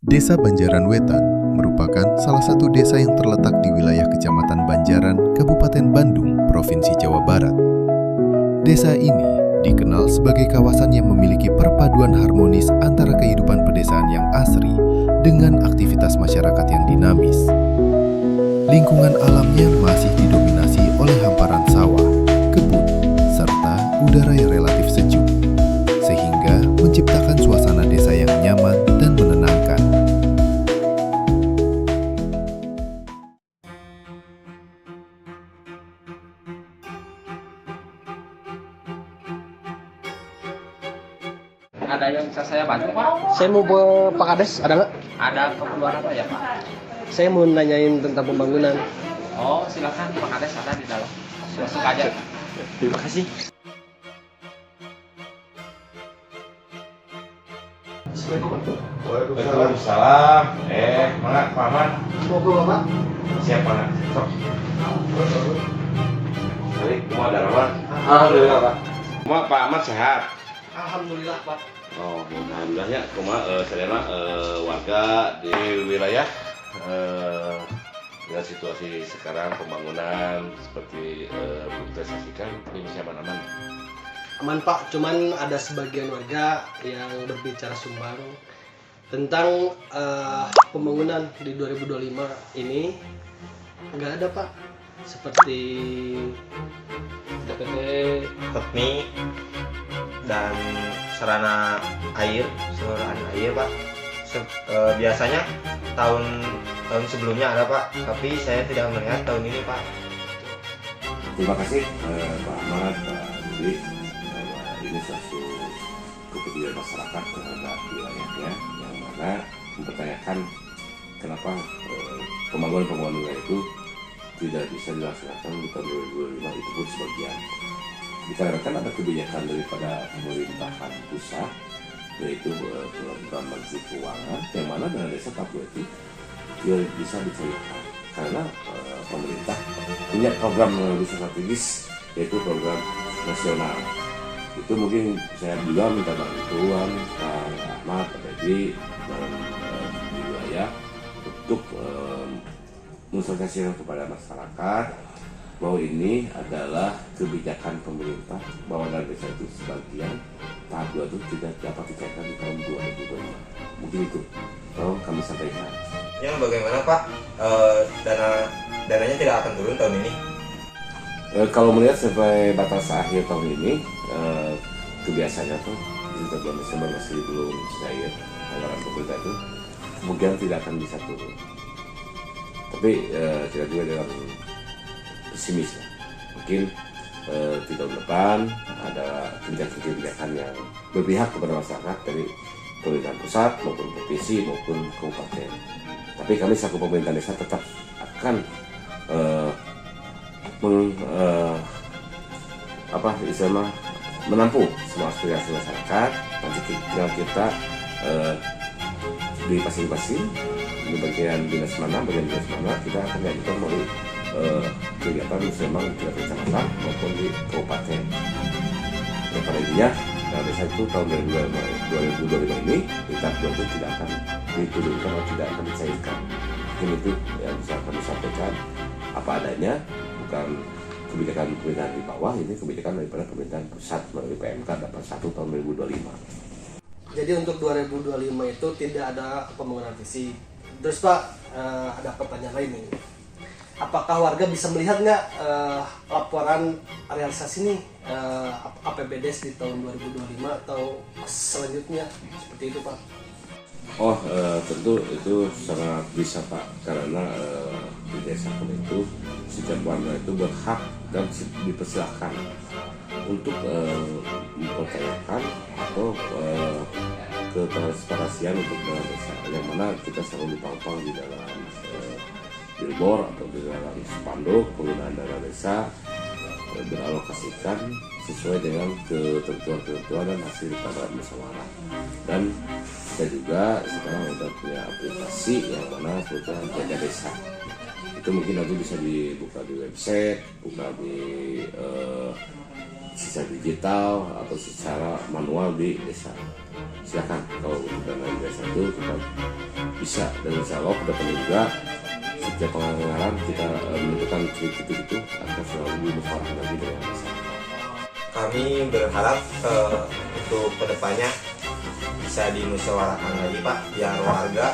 Desa Banjaran Wetan merupakan salah satu desa yang terletak di wilayah Kecamatan Banjaran, Kabupaten Bandung, Provinsi Jawa Barat. Desa ini dikenal sebagai kawasan yang memiliki perpaduan harmonis antara kehidupan pedesaan yang asri dengan aktivitas masyarakat yang dinamis. Lingkungan alamnya masih didominasi oleh hamparan sawah, kebun, serta udara yang relatif sejuk, sehingga menciptakan suasana desa yang nyaman dan menenangkan. Ada yang bisa saya bantu, Pak? Saya mau ke Pak Kades, ada nggak? Ada keperluan apa ya, Pak? Saya mau nanyain tentang pembangunan. Oh, silakan, Pak Kades ada di dalam. Masuk aja. Terima kasih. Waalaikumsalam. Mana Pak Ahmad? Mau ke Bapak? Siap mana? Sok. Balik, mau ada Rahman? Alhamdulillah Pak. Mau Pak Ahmad sehat? Alhamdulillah Pak. Oh, alhamdulillahnya. Saya warga di wilayah dengan situasi sekarang pembangunan seperti berinvestasikan ini masih aman-aman. Aman Pak, cuman ada sebagian warga yang berbicara sumbang tentang pembangunan di 2025 ini nggak ada Pak, seperti DPP, PEPMI dan sarana air, saluran air Pak. Biasanya tahun sebelumnya ada Pak, tapi saya tidak melihat tahun ini Pak. Terima kasih Pak Ahmad, Pak Budi, bahwa ini suatu kepedulian masyarakat terhadap wilayahnya yang mana mempertanyakan kenapa pembangunan wilayah itu tidak bisa dilaksanakan di tahun 2025 itu pun sebagian. Dikarenakan ada kebijakan daripada pemerintahan pusat, yaitu program Menteri Keuangan, yang mana dana desa Papua itu tidak bisa dicairkan karena pemerintah punya program yang lebih strategis, yaitu program nasional. Itu mungkin saya juga minta bantuan Pak Ahmad, Pak Deddy dalam di wilayah untuk mensosialisasikan kepada masyarakat bahwa ini adalah kebijakan pemerintah, bahwa dana desa itu sebagian tahap 2 itu tidak dapat dicairkan di tahun 2025. Mungkin itu tolong kami sampaikan. Yang bagaimana Pak, dananya tidak akan turun tahun ini? Kalau melihat sampai batas akhir tahun ini, kebiasaannya tuh di bulan Desember masih belum cair anggaran pemerintah itu, kemungkinan tidak akan bisa turun. Tapi kita juga dalam pesimis ya. Mungkin di tahun depan ada kebijakan-kebijakan yang berpihak kepada masyarakat dari pemerintahan pusat maupun provinsi maupun kabupaten. Tapi kami selaku pemerintah desa tetap akan menampung semua aspirasi masyarakat. Nanti tinggal kita di pasing-pasing di bagian dinas mana kita akan lanjutkan melalui kegiatan memang di kecamatan maupun di kabupaten. Dan pada intinya dana desa itu tahun 2025 ini di tahap 2 itu tidak akan diturunkan atau tidak akan dicairkan. Mungkin itu yang bisa kami sampaikan apa adanya, bukan kebijakan pemerintahan di bawah, ini kebijakan daripada pemerintahan pusat melalui PMK 81 tahun 2025. Jadi untuk 2025 itu tidak ada pembangunan visi. Terus Pak, ada pertanyaan lain nih. Apakah warga bisa melihat nggak laporan realisasi nih APBDes di tahun 2025 atau selanjutnya seperti itu Pak? Oh, tentu itu sangat bisa Pak, karena di desa pun itu setiap warga itu berhak dan dipersilahkan untuk mempertanyakan atau ketransparansian untuk dalam desa, yang mana kita selalu dipangpang di dalam billboard atau di dalam spanduk penggunaan dana desa beralokasikan sesuai dengan ketentuan-ketentuan dan hasil pada musyawarah. Dan saya juga sekarang sudah punya aplikasi yang mana sebutnya Jaga Desa. Itu mungkin nanti bisa dibuka di website, buka di secara digital atau secara manual di desa. Silakan kalau dana desa itu kita bisa, dan insya Allah ke depan juga setiap penganggaran kita menentukan titik itu akan selalu dimusyawarahkan lagi dengan masyarakat. Kami berharap untuk kedepannya bisa dimusyawarahkan lagi Pak, biar warga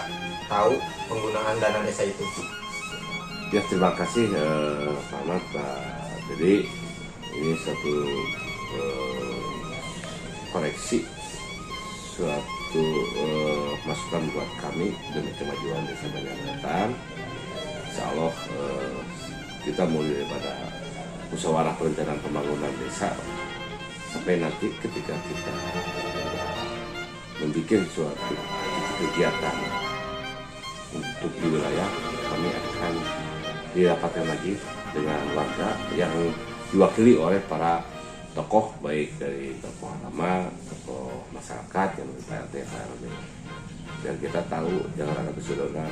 tahu penggunaan dana desa itu. Ya, terima kasih Pak Ahmad, Pak Dede. Ini suatu koreksi, suatu masukan buat kami demi kemajuan Desa Banjarwetan. Insya Allah kita mulai daripada musyawarah perencanaan pembangunan desa sampai nanti ketika kita membuat suatu kegiatan untuk di wilayah, kami akan dirapatkan lagi dengan warga yang diwakili oleh para tokoh, baik dari tokoh agama, tokoh masyarakat yang PRT, PRW. Dan kita tahu jangan ada kesulitan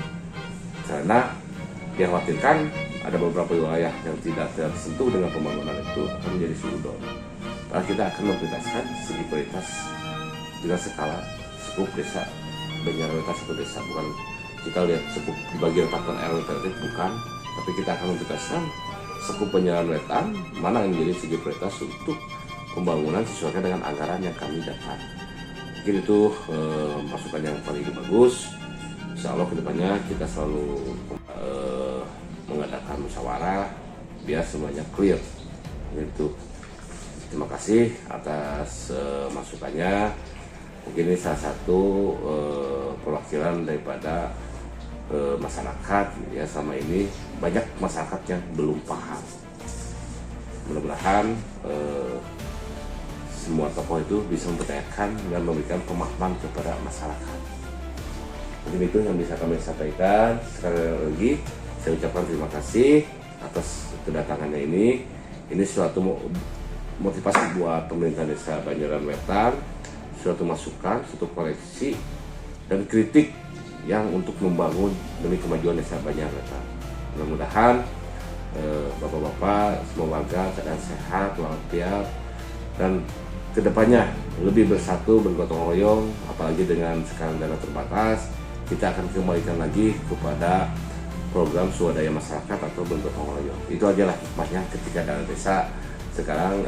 karena yang khawatirkan ada beberapa wilayah yang tidak tersentuh dengan pembangunan itu akan menjadi sudon. Karena kita akan memprioritaskan segi prioritas dengan skala skup desa Banjarwetan satu desa, bukan kita lihat skup di bagian letakkan RW bukan, tapi kita akan memprioritaskan skup Banjarwetan mana yang menjadi segi prioritas untuk pembangunan sesuai dengan anggaran yang kami dapat. Mungkin itu masukan yang paling bagus. Insya Allah kedepannya kita selalu mengadakan musyawarah biar semuanya clear. Gitu. Terima kasih atas masukannya. Mungkin ini salah satu perwakilan daripada masyarakat ya, sama ini banyak masyarakat yang belum paham. Mudah-mudahan semua tokoh itu bisa memperdayakan dan memberikan pemahaman kepada masyarakat. Mungkin itu yang bisa kami sampaikan. Sekali lagi saya ucapkan terima kasih atas kedatangannya ini. Ini suatu motivasi buat pemerintah Desa Banjarwetan, suatu masukan, suatu koreksi dan kritik yang untuk membangun demi kemajuan Desa Banjarwetan. Mudah-mudahan bapak-bapak semua warga keadaan sehat walafiat dan kedepannya lebih bersatu, bergotong royong, apalagi dengan sekarang dana terbatas. Kita akan kembalikan lagi kepada program swadaya masyarakat atau bergotong royong. Itu ajalah hikmahnya ketika dana desa sekarang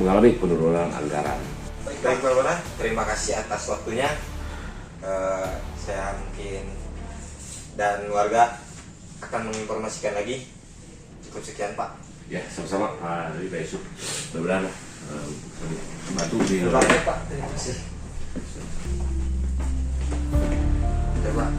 mengalami penurunan anggaran. Baik Pak Lurah, terima kasih atas waktunya. Saya mungkin dan warga akan menginformasikan lagi. Cukup sekian Pak. Ya, sama-sama Pak Yusuf. Mudah-mudahan bantu di Terima kasih Pak, terima kasih. Oke Pak.